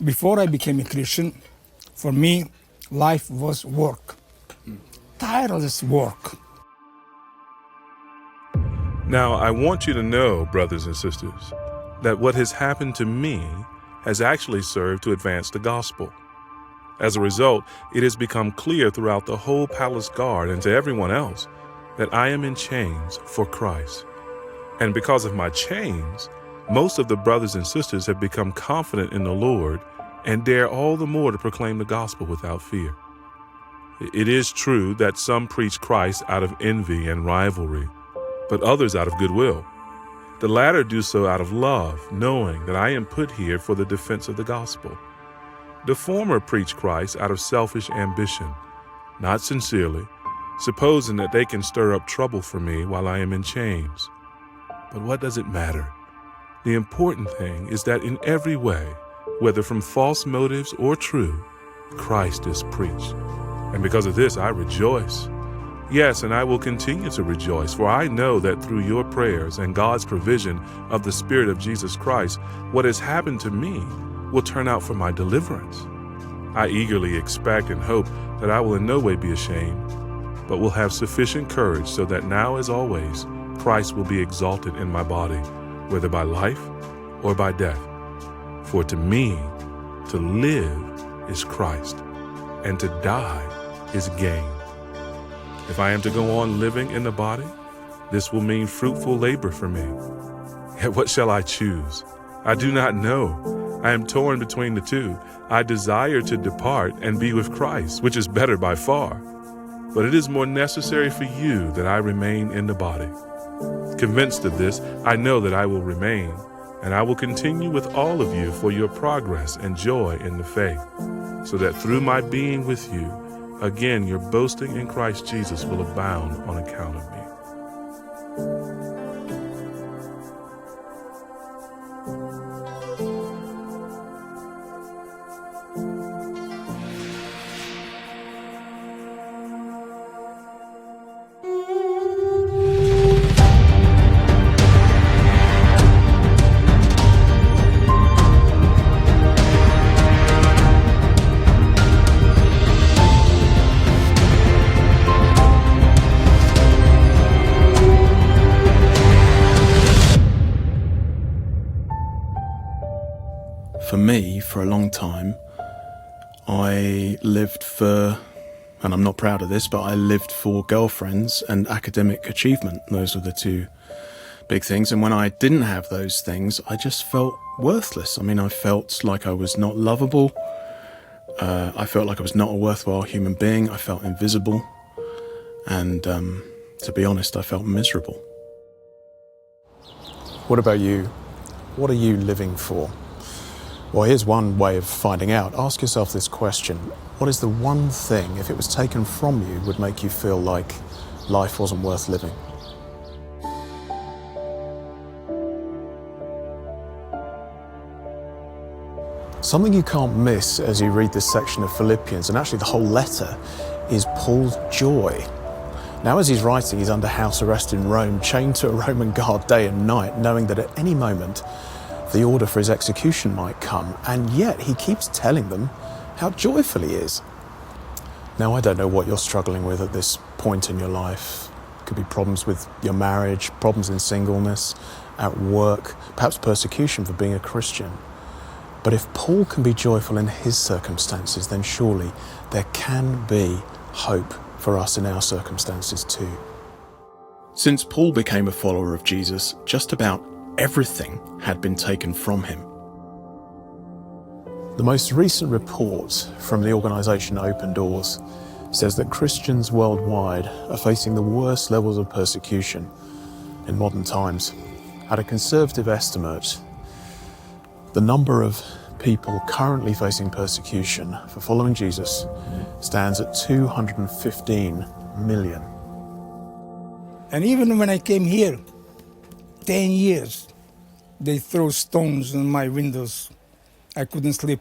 Before I became a Christian, for me, life was work, tireless work. Now, I want you to know, brothers and sisters, that what has happened to me has actually served to advance the gospel. As a result, it has become clear throughout the whole palace guard and to everyone else that I am in chains for Christ. And because of my chains, most of the brothers and sisters have become confident in the Lord and dare all the more to proclaim the gospel without fear. It is true that some preach Christ out of envy and rivalry, but others out of goodwill. The latter do so out of love, knowing that I am put here for the defense of the gospel. The former preach Christ out of selfish ambition, not sincerely, supposing that they can stir up trouble for me while I am in chains. But what does it matter? The important thing is that in every way, whether from false motives or true, Christ is preached. And because of this, I rejoice. Yes, and I will continue to rejoice, for I know that through your prayers and God's provision of the Spirit of Jesus Christ, what has happened to me will turn out for my deliverance. I eagerly expect and hope that I will in no way be ashamed, but will have sufficient courage so that now as always, Christ will be exalted in my body, whether by life or by death. For to me, to live is Christ, and to die is gain. If I am to go on living in the body, this will mean fruitful labor for me. Yet what shall I choose? I do not know. I am torn between the two. I desire to depart and be with Christ, which is better by far. But it is more necessary for you that I remain in the body. Convinced of this, I know that I will remain, and I will continue with all of you for your progress and joy in the faith, so that through my being with you, again, your boasting in Christ Jesus will abound on account of me. For me, for a long time, I lived for, and I'm not proud of this, but I lived for girlfriends and academic achievement. Those were the two big things. And when I didn't have those things, I just felt worthless. I mean, I felt like I was not lovable. I felt like I was not a worthwhile human being. I felt invisible. And to be honest, I felt miserable. What about you? What are you living for? Well, here's one way of finding out. Ask yourself this question. What is the one thing, if it was taken from you, would make you feel like life wasn't worth living? Something you can't miss as you read this section of Philippians, and actually the whole letter, is Paul's joy. Now, as he's writing, he's under house arrest in Rome, chained to a Roman guard day and night, knowing that at any moment the order for his execution might come, and yet he keeps telling them how joyful he is. Now, I don't know what you're struggling with at this point in your life. It could be problems with your marriage, problems in singleness, at work, perhaps persecution for being a Christian. But if Paul can be joyful in his circumstances, then surely there can be hope for us in our circumstances too. Since Paul became a follower of Jesus, just about everything had been taken from him. The most recent report from the organisation Open Doors says that Christians worldwide are facing the worst levels of persecution in modern times. At a conservative estimate, the number of people currently facing persecution for following Jesus stands at 215 million. And even when I came here, 10 years, they throw stones on my windows. I couldn't sleep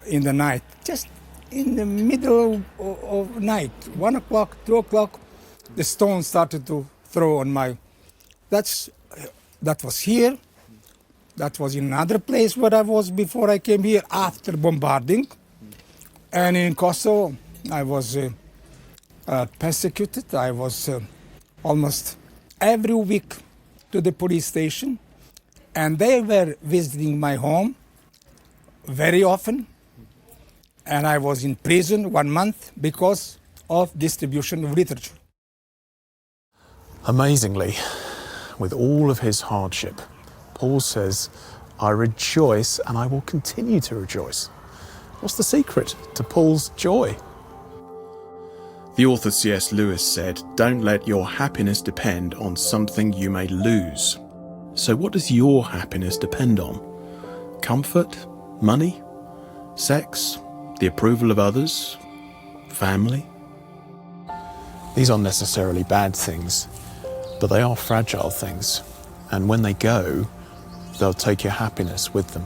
in the night. Just in the middle of night, 1 o'clock, 2 o'clock, the stones started to throw on my... That was here, That was in another place where I was before I came here after bombarding. And in Kosovo, I was persecuted. I was almost every week to the police station. And they were visiting my home very often. And I was in prison 1 month because of distribution of literature. Amazingly, with all of his hardship, Paul says, I rejoice and I will continue to rejoice. What's the secret to Paul's joy? The author C.S. Lewis said, "Don't let your happiness depend on something you may lose." So what does your happiness depend on? Comfort? Money? Sex? The approval of others? Family? These aren't necessarily bad things, but they are fragile things. And when they go, they'll take your happiness with them.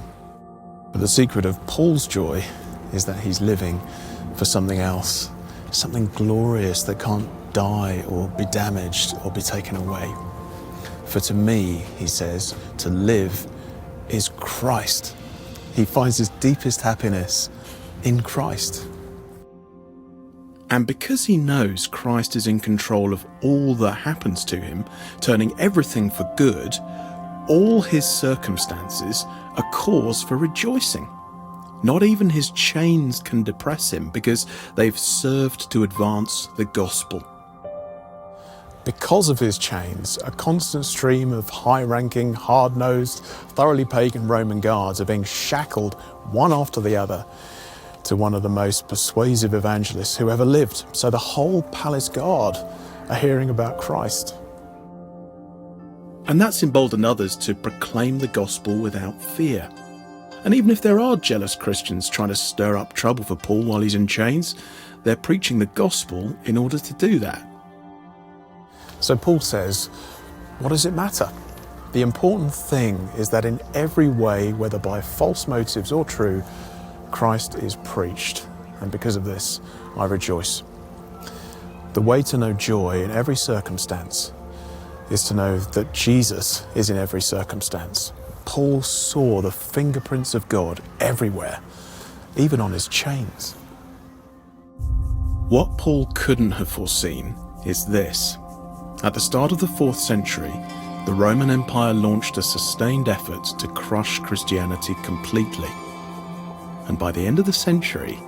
But the secret of Paul's joy is that he's living for something else, something glorious that can't die or be damaged or be taken away. For to me, he says, to live is Christ. He finds his deepest happiness in Christ. And because he knows Christ is in control of all that happens to him, turning everything for good, all his circumstances are cause for rejoicing. Not even his chains can depress him because they've served to advance the gospel. Because of his chains, a constant stream of high-ranking, hard-nosed, thoroughly pagan Roman guards are being shackled one after the other to one of the most persuasive evangelists who ever lived. So the whole palace guard are hearing about Christ. And that's emboldened others to proclaim the gospel without fear. And even if there are jealous Christians trying to stir up trouble for Paul while he's in chains, they're preaching the gospel in order to do that. So Paul says, what does it matter? The important thing is that in every way, whether by false motives or true, Christ is preached. And because of this, I rejoice. The way to know joy in every circumstance is to know that Jesus is in every circumstance. Paul saw the fingerprints of God everywhere, even on his chains. What Paul couldn't have foreseen is this. At the start of the 4th century, the Roman Empire launched a sustained effort to crush Christianity completely. And by the end of the century,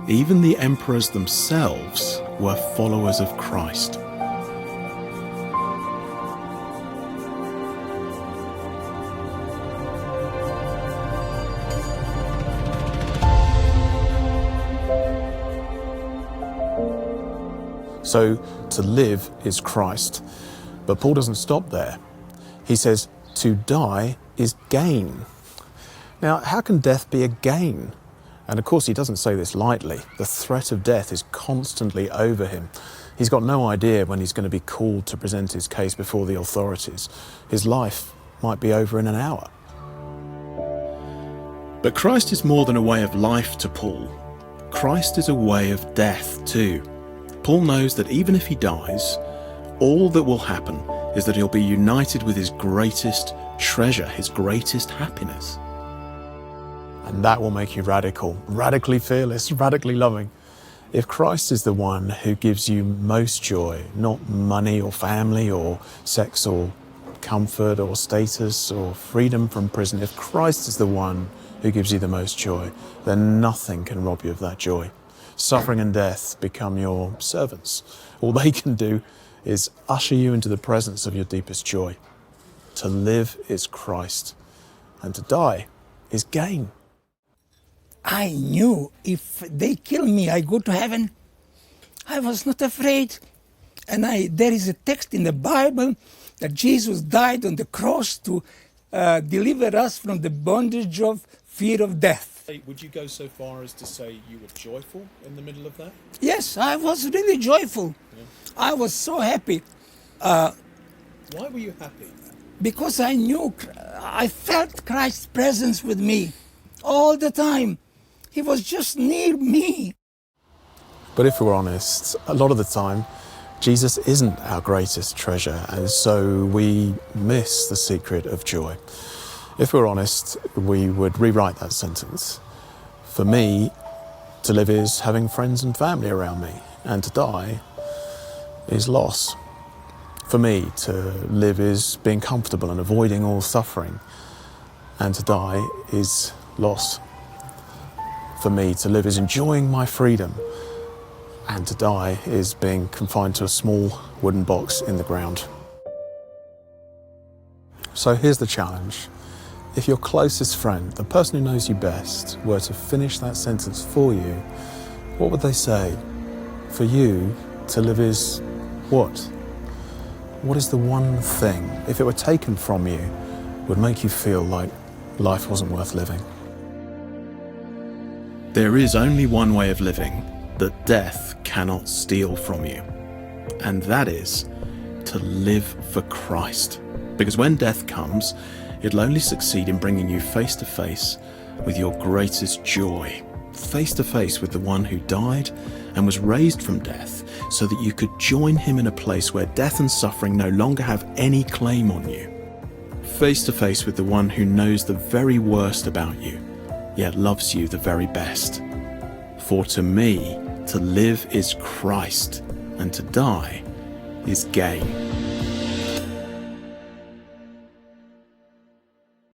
even the emperors themselves were followers of Christ. So to live is Christ. But Paul doesn't stop there. He says to die is gain. Now, how can death be a gain? And of course, he doesn't say this lightly. The threat of death is constantly over him. He's got no idea when he's going to be called to present his case before the authorities. His life might be over in an hour. But Christ is more than a way of life to Paul. Christ is a way of death too. Paul knows that even if he dies, all that will happen is that he'll be united with his greatest treasure, his greatest happiness. And that will make you radical, radically fearless, radically loving. If Christ is the one who gives you most joy, not money or family or sex or comfort or status or freedom from prison, if Christ is the one who gives you the most joy, then nothing can rob you of that joy. Suffering and death become your servants. All they can do is usher you into the presence of your deepest joy. To live is Christ, and to die is gain. I knew if they kill me, I go to heaven. I was not afraid. And there is a text in the Bible that Jesus died on the cross to deliver us from the bondage of fear of death. Would you go so far as to say you were joyful in the middle of that? Yes, I was really joyful. Yeah. I was so happy. Why were you happy? Because I felt Christ's presence with me all the time. He was just near me. But if we're honest, a lot of the time, Jesus isn't our greatest treasure, and so we miss the secret of joy. If we're honest, we would rewrite that sentence. For me, to live is having friends and family around me, and to die is loss. For me, to live is being comfortable and avoiding all suffering, and to die is loss. For me, to live is enjoying my freedom, and to die is being confined to a small wooden box in the ground. So here's the challenge. If your closest friend, the person who knows you best, were to finish that sentence for you, what would they say? For you, to live is what? What is the one thing, if it were taken from you, would make you feel like life wasn't worth living? There is only one way of living that death cannot steal from you, and that is to live for Christ. Because when death comes, it'll only succeed in bringing you face to face with your greatest joy, face to face with the one who died and was raised from death so that you could join him in a place where death and suffering no longer have any claim on you. Face to face with the one who knows the very worst about you, yet loves you the very best. For to me, to live is Christ, and to die is gain.